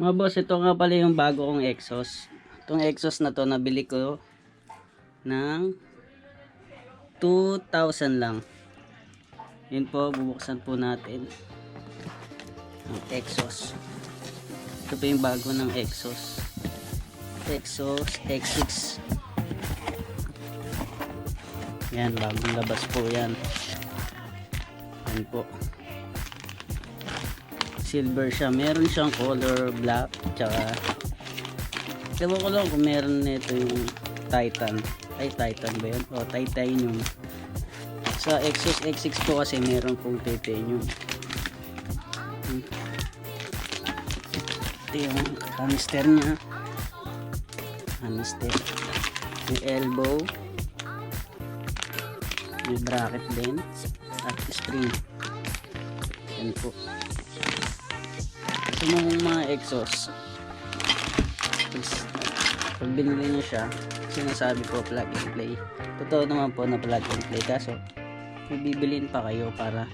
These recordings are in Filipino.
Mga boss, ito nga pala yung bago kong Exos. Itong Exos na to, nabili ko ng 2,000 lang. Yun po, bubuksan po natin ang Exos. Ito po yung bago ng Exos. Exos X6. Yan, bagong labas po yan. Yan po. Silver siya. Meron siyang color black. Tsaka ewan ko lang kung meron nito yung Titan. Ay, Titan ba yun? O, Titanium. Sa Exos X6 po kasi meron pong Titanium. Ito yung canister nya. Canister. Yung elbow. May bracket din. At spring. Yan po. Ito mga Exos. Pag binili nyo siya, sinasabi ko plug and play. Totoo naman po na plug and play. Kaso, may bibiliin pa kayo para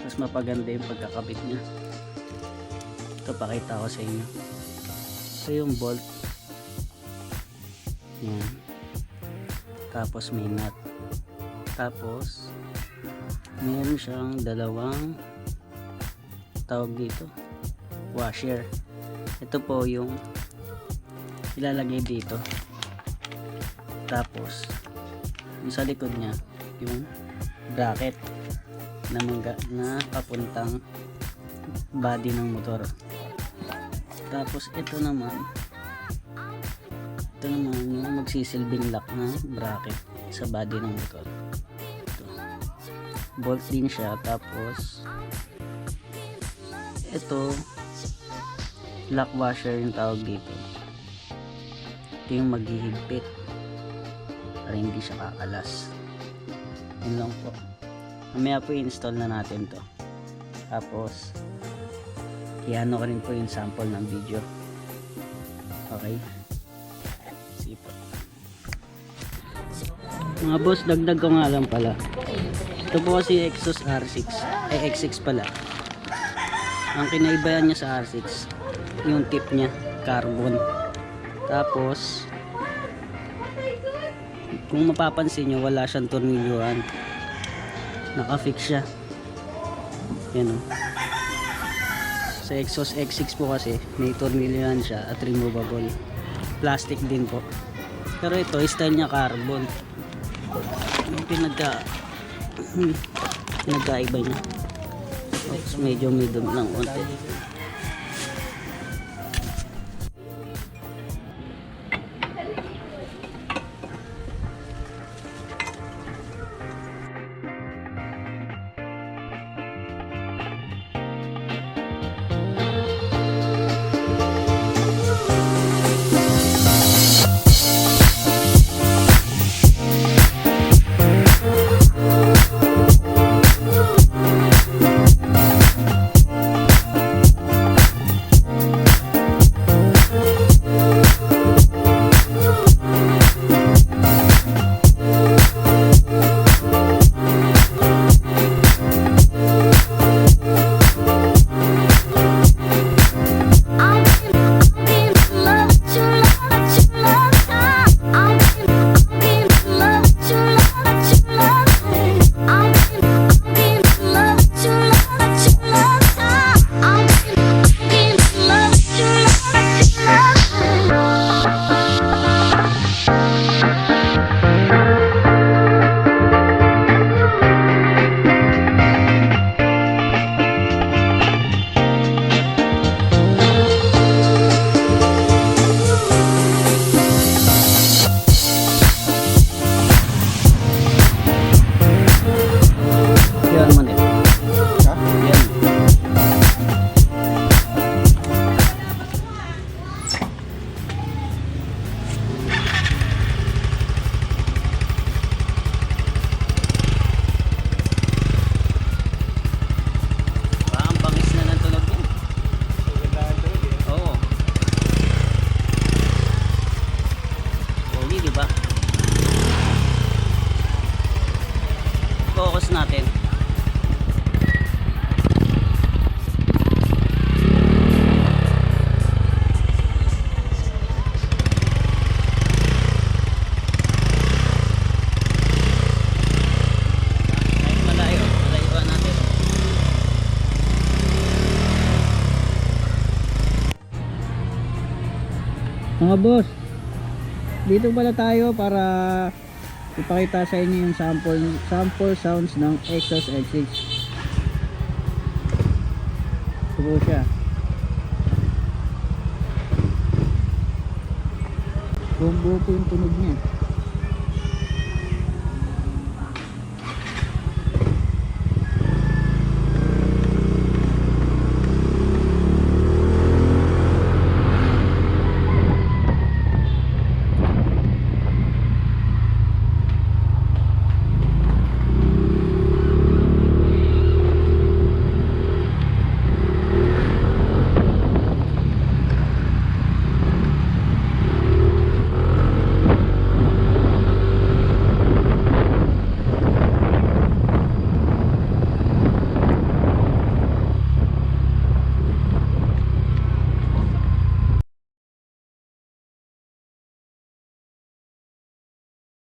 mas mapaganda yung pagkakabit niya. Ito, pakita ko sa inyo. Ito yung bolt. Yan. Tapos may nut. Tapos, meron siyang dalawang tawag dito. Washer. Ito po yung ilalagay dito. Tapos yung sa likod niya yung bracket na papuntang body ng motor. Tapos ito naman yung magsisilbing lock na bracket sa body ng motor. Ito. Bolt din siya. Tapos ito lock washer yung tawag dito. Ito yung maghihigpit para hindi siya kakalas. Yun lang po. Mamaya po i-install na natin to. Tapos i-ano ko rin po yung sample ng video. Okay, sige po. Mga boss, dagdag ko nga lang pala. Ito po kasi Exos R6 ay X6 pala. Ang kinaibayan niya sa R6 yung tip niya, carbon. Tapos kung mapapansin nyo, wala siyang tornilyuhan, naka-fix siya. Yan o. Sa Exos X6 po kasi may tornilyuhan siya at removable. Plastic din po. Pero ito, style niya carbon. Yung pinagkaiba niya. Oops, medyo medium lang konti. Mga boss, dito pala tayo para ipakita sa inyo yung sample sounds ng Exos X6. Ito po siya. Buong buo po yung tunog niya.